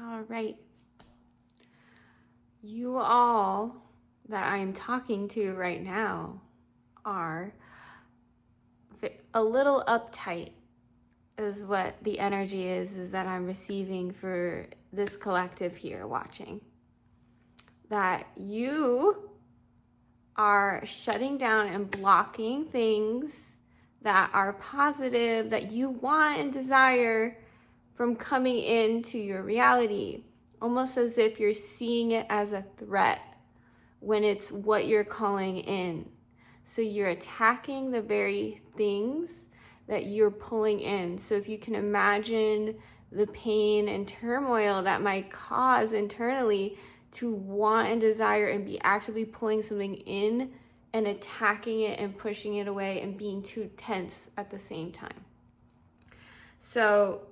All right. You all that I am talking to right now are a little uptight, is what the energy is that I'm receiving for this collective here watching. That you are shutting down and blocking things that are positive, that you want and desire from coming into your reality, almost as if you're seeing it as a threat when it's what you're calling in. So you're attacking the very things that you're pulling in. So if you can imagine the pain and turmoil that might cause internally to want and desire and be actively pulling something in and attacking it and pushing it away and being too tense at the same time. So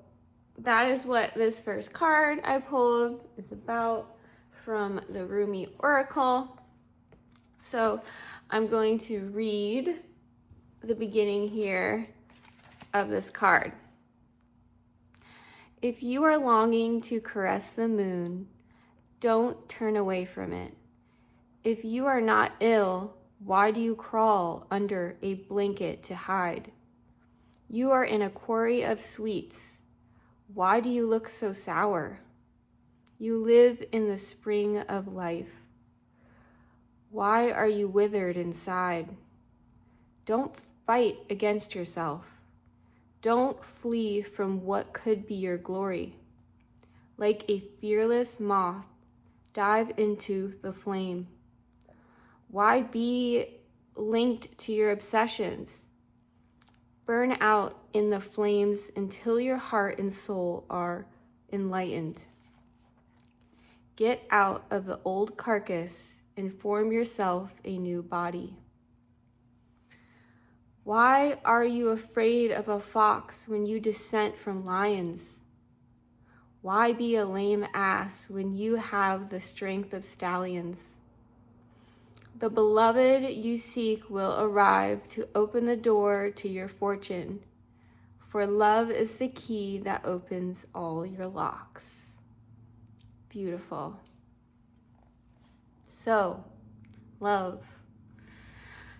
that is what this first card I pulled is about from the Rumi Oracle. So I'm going to read the beginning here of this card. If you are longing to caress the moon, don't turn away from it. If you are not ill, why do you crawl under a blanket to hide? You are in a quarry of sweets. Why do you look so sour? You live in the spring of life. Why are you withered inside? Don't fight against yourself. Don't flee from what could be your glory. Like a fearless moth, dive into the flame. Why be linked to your obsessions? Burn out in the flames until your heart and soul are enlightened. Get out of the old carcass and form yourself a new body. Why are you afraid of a fox when you descend from lions? Why be a lame ass when you have the strength of stallions? The beloved you seek will arrive to open the door to your fortune, for love is the key that opens all your locks. Beautiful. So, love.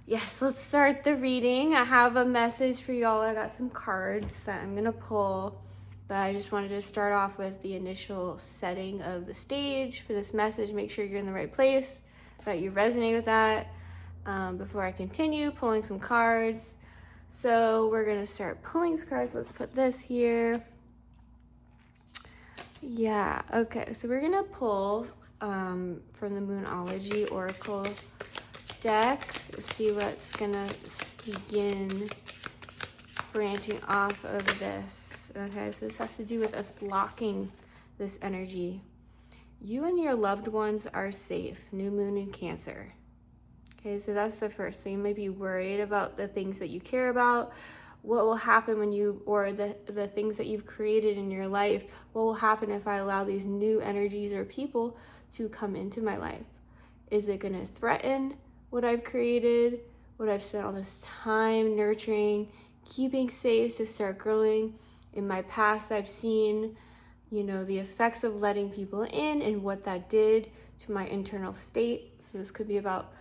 Yes, let's start the reading. I have a message for y'all. I got some cards that I'm gonna pull, but I just wanted to start off with the initial setting of the stage for this message. Make sure you're in the right place, that you resonate with that before I continue pulling some cards. So we're gonna start pulling some cards. Let's put this here. Yeah, okay, so we're gonna pull from the Moonology Oracle deck. Let's see what's gonna begin branching off of this. Okay, so this has to do with us blocking this energy. You and your loved ones are safe. New moon in Cancer. Okay, so that's the first. So you might be worried about the things that you care about. What will happen when you, or the things that you've created in your life, what will happen if I allow these new energies or people to come into my life? Is it gonna threaten what I've created, what I've spent all this time nurturing, keeping safe to start growing? In my past, I've seen, the effects of letting people in and what that did to my internal state. So this could be about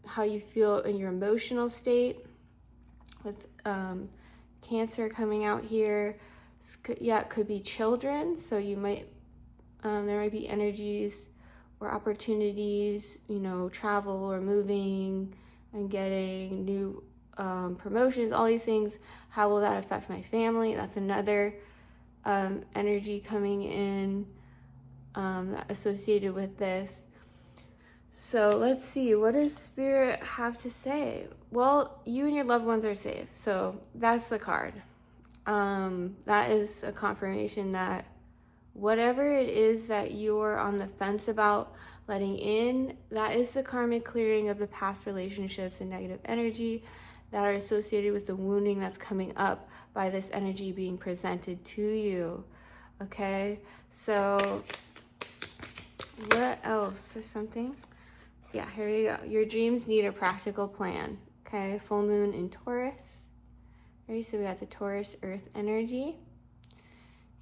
how you feel in your emotional state with Cancer coming out here. It could be children. So you might, there might be energies or opportunities, travel or moving and getting new promotions, all these things. How will that affect my family? That's another energy coming in associated with this. So let's see, what does Spirit have to say? Well, you and your loved ones are safe. So that's the card. That is a confirmation that whatever it is that you're on the fence about letting in, that is the karmic clearing of the past relationships and negative energy that are associated with the wounding that's coming up by this energy being presented to you. Okay, so what else? Is something? Yeah, here we go. Your dreams need a practical plan. Okay, full moon in Taurus. Right, so we got the Taurus earth energy.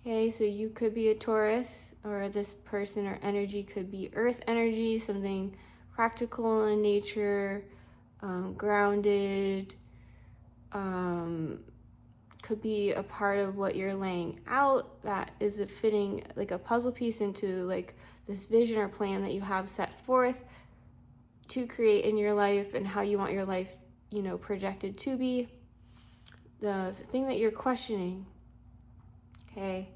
Okay, so you could be a Taurus, or this person or energy could be earth energy, something practical in nature, grounded, could be a part of what you're laying out that is a fitting, like a puzzle piece into like this vision or plan that you have set forth to create in your life and how you want your life, you know, projected to be. The thing that you're questioning, okay,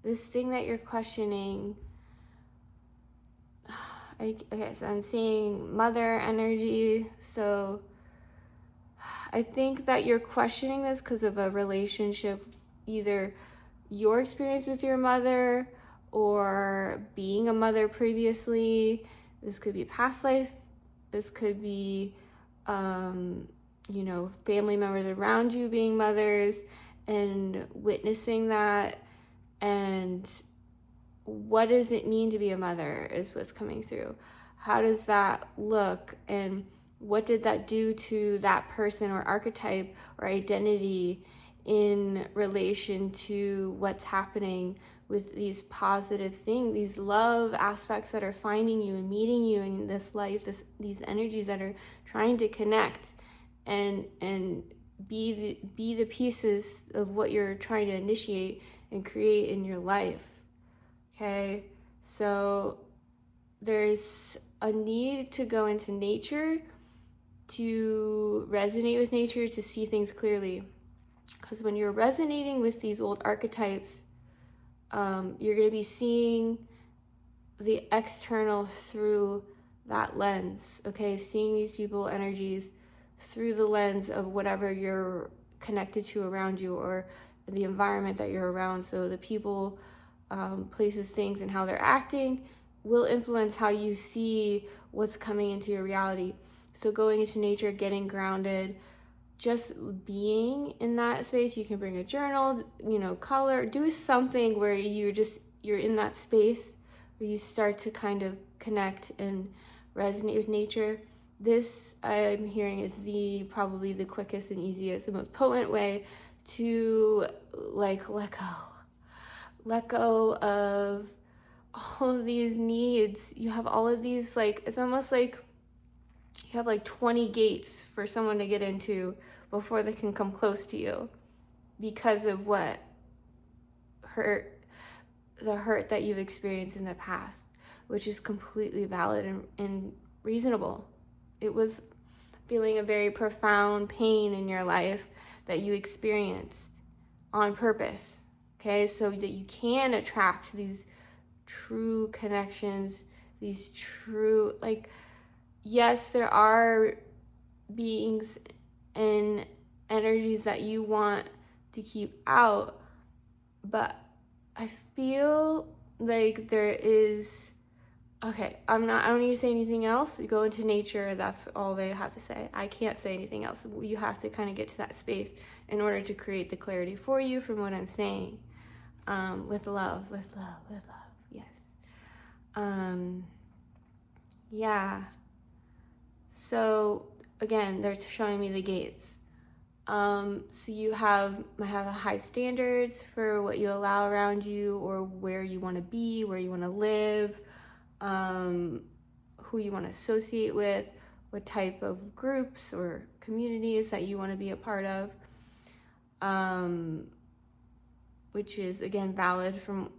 this thing that you're questioning, okay, so I'm seeing mother energy. So I think that you're questioning this because of a relationship, either your experience with your mother or being a mother previously. This could be past life. This could be, you know, family members around you being mothers and witnessing that. And what does it mean to be a mother is what's coming through. How does that look? And what did that do to that person or archetype or identity in relation to what's happening with these positive things, these love aspects that are finding you and meeting you in this life, these energies that are trying to connect and be the pieces of what you're trying to initiate and create in your life. Okay, so there's a need to go into nature, to resonate with nature, to see things clearly. Because when you're resonating with these old archetypes, you're going to be seeing the external through that lens, okay? Seeing these people, energies, through the lens of whatever you're connected to around you or the environment that you're around. So the people, places, things, and how they're acting will influence how you see what's coming into your reality. So going into nature, getting grounded, just being in that space. You can bring a journal, you know, color, do something where you're in that space where you start to kind of connect and resonate with nature. This, I'm hearing, is probably the quickest and easiest, the most potent way to like let go of all of these needs. You have all of these, like, it's almost like you have like 20 gates for someone to get into before they can come close to you because of what the hurt that you've experienced in the past, which is completely valid and reasonable. It was feeling a very profound pain in your life that you experienced on purpose, okay? So that you can attract these true connections, these true, like, yes, there are beings and energies that you want to keep out, but I feel like there is, okay, I don't need to say anything else. You go into nature, that's all they have to say. I can't say anything else. You have to kind of get to that space in order to create the clarity for you from what I'm saying. With love, yes. Yeah. So again, they're showing me the gates. So you might have high standards for what you allow around you or where you want to be, where you want to live, who you want to associate with, what type of groups or communities that you want to be a part of, which is, again, valid from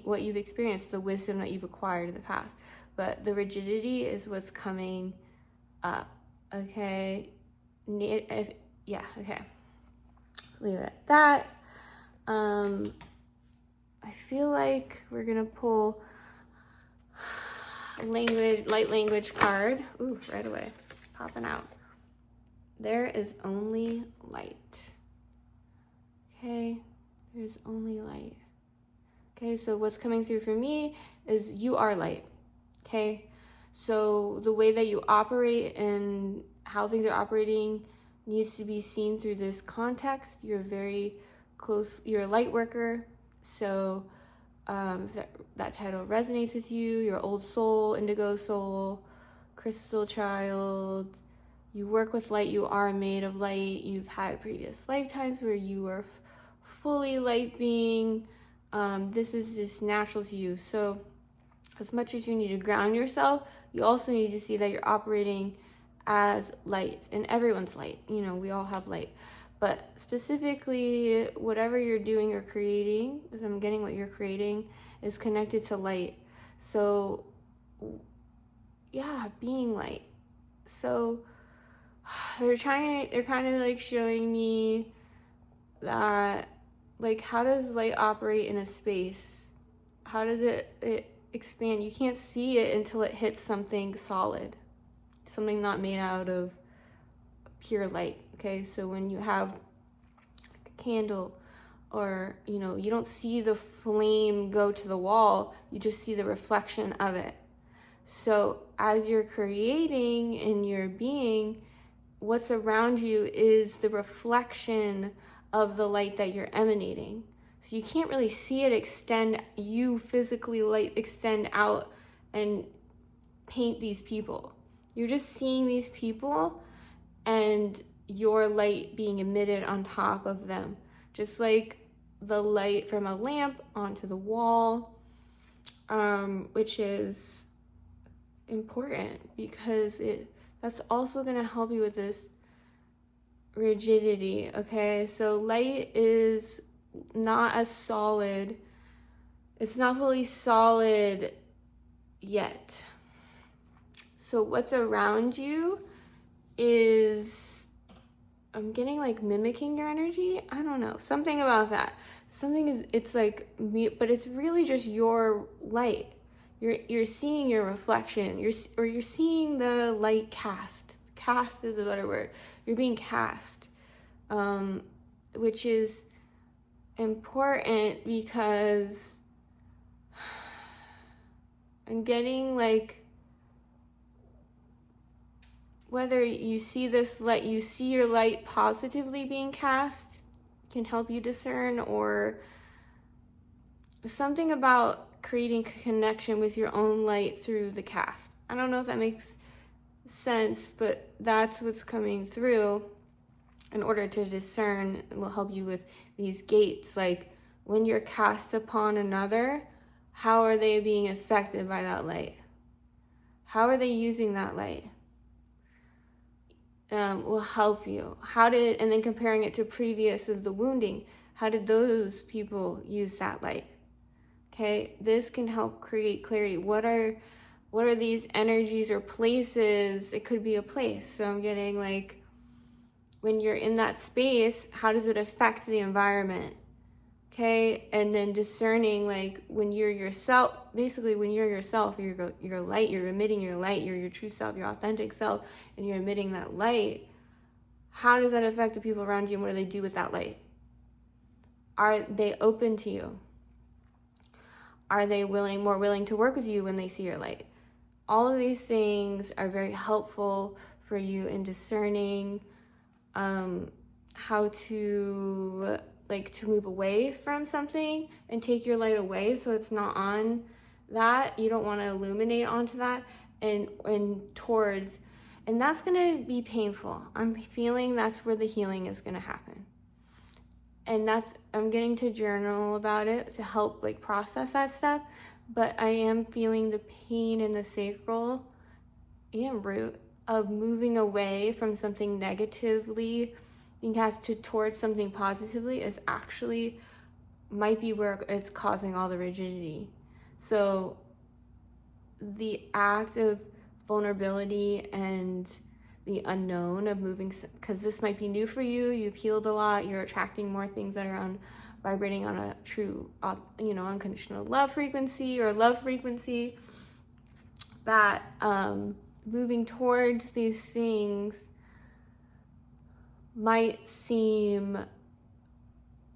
what you've experienced, the wisdom that you've acquired in the past. But the rigidity is what's coming up, okay? Yeah, okay. Leave it at that. I feel like we're gonna pull light language card. Ooh, right away, it's popping out. There is only light. Okay, there's only light. Okay, so what's coming through for me is you are light. Okay, so the way that you operate and how things are operating needs to be seen through this context. You're very close, you're a light worker. So if that title resonates with you, your old soul, indigo soul, crystal child, you work with light, you are made of light, you've had previous lifetimes where you were fully light being, This is just natural to you. So as much as you need to ground yourself, you also need to see that you're operating as light, and everyone's light. You know, we all have light. But specifically, whatever you're doing or creating, as I'm getting what you're creating, is connected to light. So, yeah, being light. So, they're kind of like showing me that, like, how does light operate in a space? How does it expand? You can't see it until it hits something solid, something not made out of pure light. Okay, so when you have like a candle, or you know, you don't see the flame go to the wall, you just see the reflection of it. So as you're creating in your being, what's around you is the reflection of the light that you're emanating. So you can't really see it extend, you physically light extend out and paint these people. You're just seeing these people and your light being emitted on top of them, just like the light from a lamp onto the wall, which is important because that's also going to help you with this rigidity. Okay, so light is not as solid, it's not fully solid yet. So what's around you is, I'm getting like mimicking your energy. I don't know, something about that. It's like me, but it's really just your light. You're seeing your reflection. You're seeing the light cast. Cast is a better word. You're being cast, which is important because I'm getting like, whether you see this light, you see your light positively being cast, can help you discern, or something about creating connection with your own light through the cast. I don't know if that makes sense, but that's what's coming through in order to discern. It will help you with these gates. Like when you're cast upon another, how are they being affected by that light? How are they using that light? Will help you. And then comparing it to previous of the wounding, how did those people use that light? Okay, this can help create clarity. What are these energies or places? It could be a place. So I'm getting like, when you're in that space, how does it affect the environment? Okay, and then discerning, like when you're yourself, basically when you're yourself, you're light, you're emitting your light, you're your true self, your authentic self, and you're emitting that light. How does that affect the people around you, and what do they do with that light? Are they open to you? Are they more willing to work with you when they see your light? All of these things are very helpful for you in discerning how to move away from something and take your light away so it's not on that. You don't want to illuminate onto that and towards, and that's going to be painful. I'm feeling that's where the healing is going to happen. And I'm getting to journal about it to help like process that stuff, but I am feeling the pain in the sacral and root of moving away from something negatively being cast towards something positively is actually might be where it's causing all the rigidity. So the act of vulnerability and the unknown of moving, because this might be new for you, you've healed a lot, you're attracting more things that are vibrating on a true, unconditional love frequency or love frequency, that moving towards these things might seem,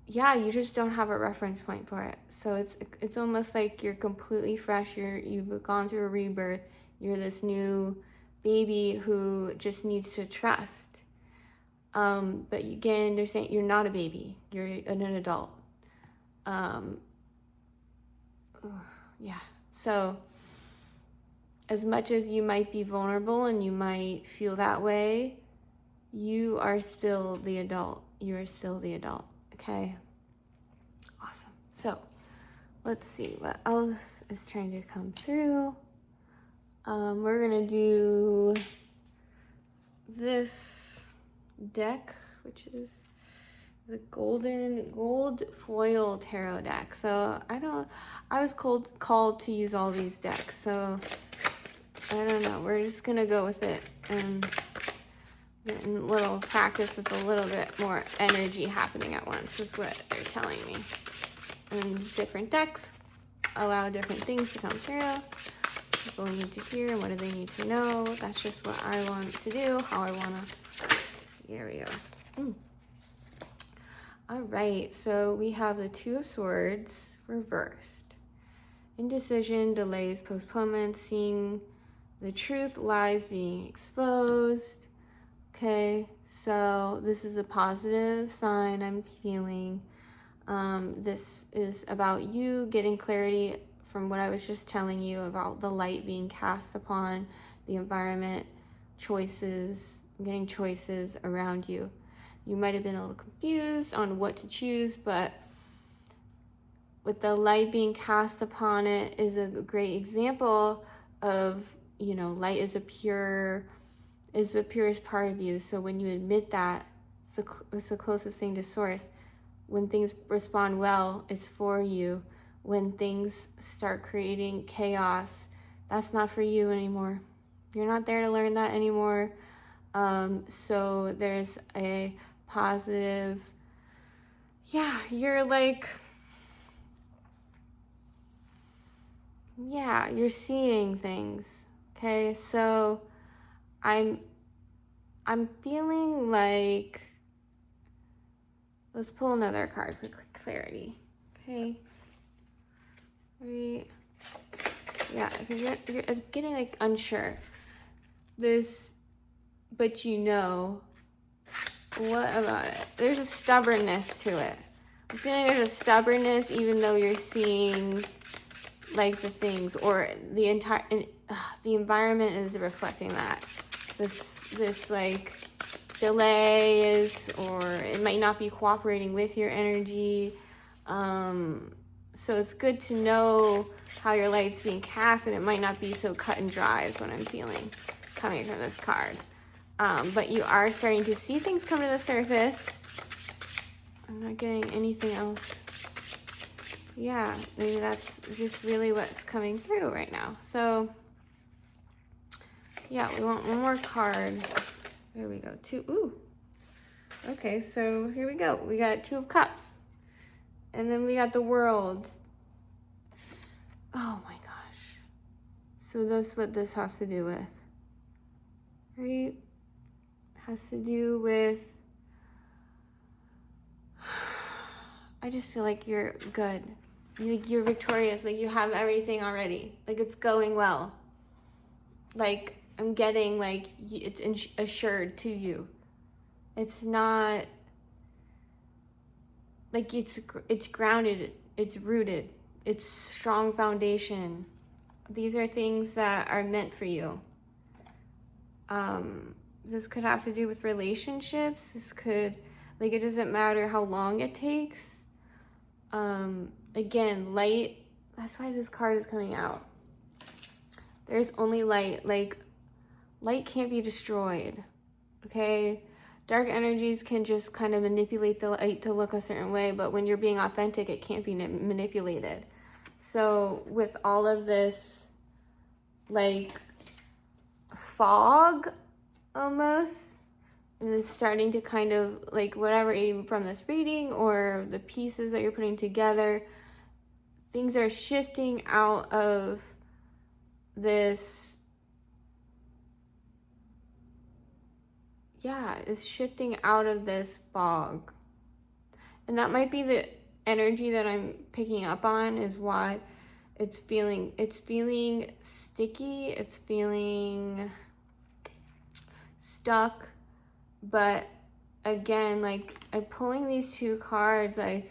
you just don't have a reference point for it. So it's almost like you're completely fresh, you've gone through a rebirth, you're this new baby who just needs to trust. But again, they're saying you're not a baby, you're an adult. So as much as you might be vulnerable and you might feel that way, you are still the adult. You are still the adult. Okay? Awesome. So let's see what else is trying to come through. We're gonna do this deck, which is the gold foil tarot deck. So I was called to use all these decks. So I don't know. We're just gonna go with it and get a little practice with a little bit more energy happening at once is what they're telling me. And different decks allow different things to come through. People need to hear and what do they need to know. That's just what I want to do, how I want to. Here we go. All right, so we have the Two of Swords reversed. Indecision, delays, postponement, seeing the truth, lies being exposed. Okay, so this is a positive sign I'm feeling. This is about you getting clarity from what I was just telling you about the light being cast upon the environment, choices, getting choices around you. You might have been a little confused on what to choose, but with the light being cast upon it is a great example of, you know, light is the purest part of you. So when you admit that, it's the closest thing to source. When things respond well, it's for you. When things start creating chaos, that's not for you anymore. You're not there to learn that anymore. So there's a positive, you're like, you're seeing things. Okay, so I'm feeling like, let's pull another card for clarity. Okay. Because you're getting like unsure. But you know, what about it? There's a stubbornness to it. I'm feeling there's a stubbornness even though you're seeing like the things, or the environment is reflecting that. This like delay is, or it might not be cooperating with your energy. So it's good to know how your light's being cast, and it might not be so cut and dry is what I'm feeling coming from this card. But you are starting to see things come to the surface. I'm not getting anything else. Yeah, maybe that's just really what's coming through right now. So, yeah, we want one more card. There we go. Two. Ooh. Okay, so here we go. We got Two of Cups. And then we got the World. Oh my gosh. So that's what this has to do with. Right? Has to do with, I just feel like you're good. You're victorious. Like you have everything already. Like it's going well. Like I'm getting like it's assured to you. It's not like it's grounded. It's rooted. It's strong foundation. These are things that are meant for you. This could have to do with relationships. This could, like, it doesn't matter how long it takes. Again, light, that's why this card is coming out. There's only light. Like, light can't be destroyed, okay? Dark energies can just kind of manipulate the light to look a certain way, but when you're being authentic, it can't be manipulated. So with all of this, like, fog almost, and it's starting to kind of like whatever, even from this reading or the pieces that you're putting together, things are shifting out of this, it's shifting out of this fog. And that might be the energy that I'm picking up on, is why it's feeling sticky, it's feeling stuck. But again, like I'm pulling these two cards, like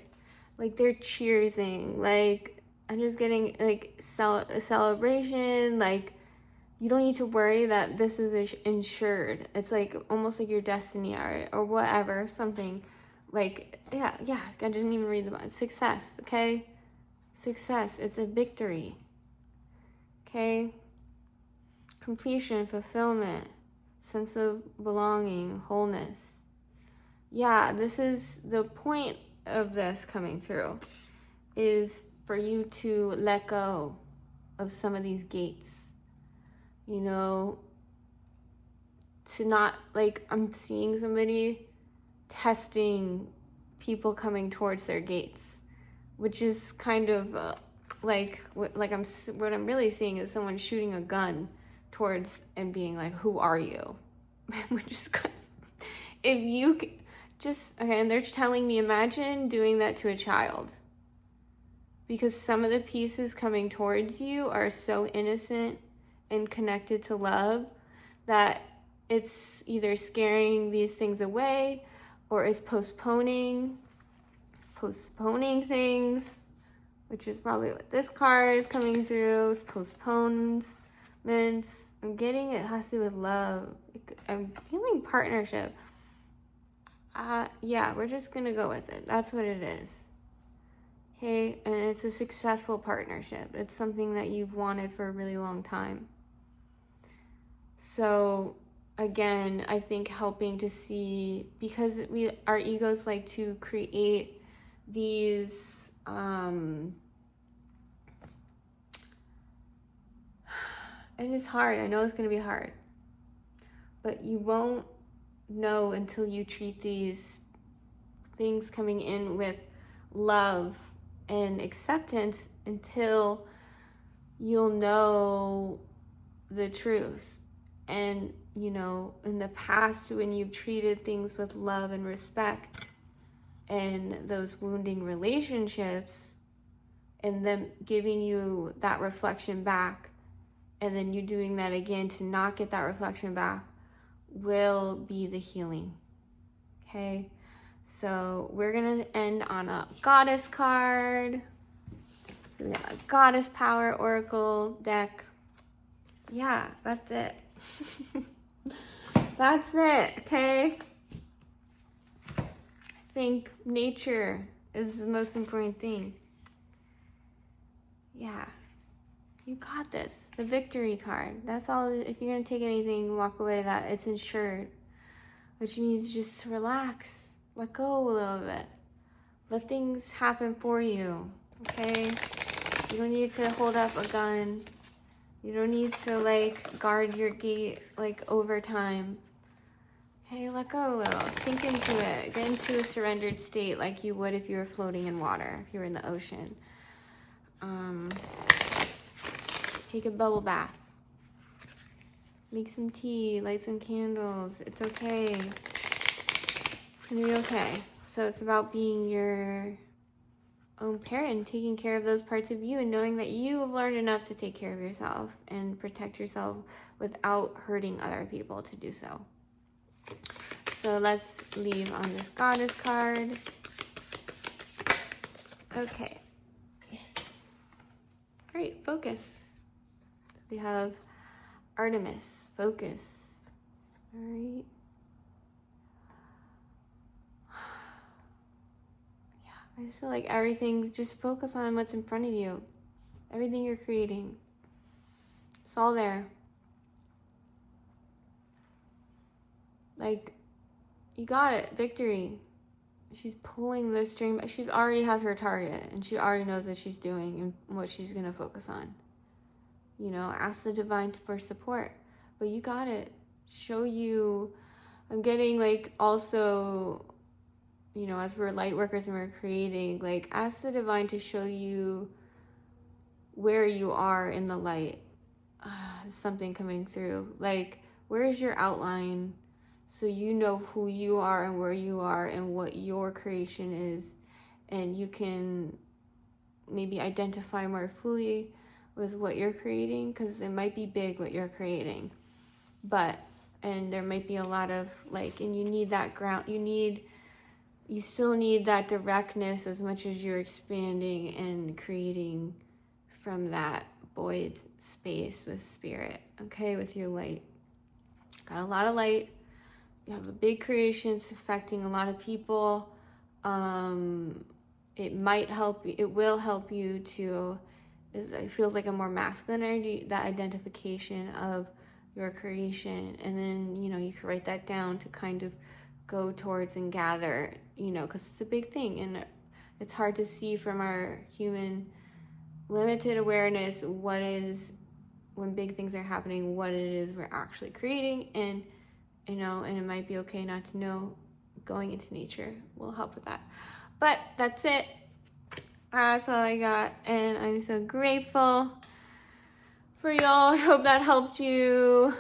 they're cheersing. Like I'm just getting like a celebration. Like you don't need to worry that this is insured. It's like almost like your destiny or whatever, something. Like, yeah, I didn't even read the success, okay? success. It's a victory. Okay? Completion, fulfillment, sense of belonging, wholeness. Yeah, this is the point of this coming through, is for you to let go of some of these gates. You know, to not, like, I'm seeing somebody testing people coming towards their gates, which is kind of what I'm really seeing is someone shooting a gun towards and being like, who are you? Which is kind of, if you just, okay, and they're telling me, imagine doing that to a child, because some of the pieces coming towards you are so innocent and connected to love that it's either scaring these things away or is postponing things, which is probably what this card is coming through, is postponements. I'm getting it has to do with love. I'm feeling partnership. Yeah, we're just gonna go with it. That's what it is. Okay, and it's a successful partnership. It's something that you've wanted for a really long time. So again, I think helping to see, because our egos like to create these and it's hard. I know it's going to be hard, but you won't know until you treat these things coming in with love and acceptance, until you'll know the truth. And you know, in the past, when you've treated things with love and respect, and those wounding relationships, and them giving you that reflection back, and then you doing that again to not get that reflection back, will be the healing. Okay, so we're gonna end on a goddess card. So we have a goddess power oracle deck. Yeah, that's it. That's it, okay? I think nature is the most important thing. Yeah, you got this. The victory card. That's all. If you're gonna take anything, walk away that it's insured, which means just relax, let go a little bit, let things happen for you. Okay, you don't need to hold up a gun. You don't need to like guard your gate like over time. Hey, let go a little. Sink into it. Get into a surrendered state like you would if you were floating in water, if you were in the ocean. Take a bubble bath. Make some tea. Light some candles. It's okay. It's gonna be okay. So it's about being your own parent, taking care of those parts of you, and knowing that you have learned enough to take care of yourself and protect yourself without hurting other people to do so. So let's leave on this goddess card. Okay. Yes. All right, focus. We have Artemis, focus. All right. I just feel like everything's, just focus on what's in front of you. Everything you're creating. It's all there. Like, you got it. Victory. She's pulling the string, but she already has her target, and she already knows what she's doing and what she's going to focus on. You know, ask the divine for support. But you got it. Show you. I'm getting, like, also, you know, as we're light workers and we're creating, like, ask the divine to show you where you are in the light. Something coming through. Like, where is your outline? So you know who you are and where you are and what your creation is. And you can maybe identify more fully with what you're creating, because it might be big what you're creating. And there might be a lot of, like, and you need that ground. You still need that directness as much as you're expanding and creating from that void space with spirit, okay, with your light. Got a lot of light. You have a big creation. It's affecting a lot of people. it might help you, it will help you to, it feels like a more masculine energy, that identification of your creation. And then, you know, you can write that down to kind of go towards and gather, you know, because it's a big thing and it's hard to see from our human limited awareness what is, when big things are happening, what it is we're actually creating. And, you know, and it might be okay not to know. Going into nature will help with that. But that's it. That's all I got. And I'm so grateful for y'all. I hope that helped you.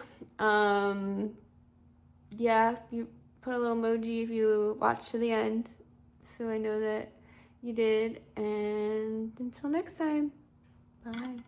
Yeah, you put a little emoji if you watched to the end, so I know that you did. And until next time, bye.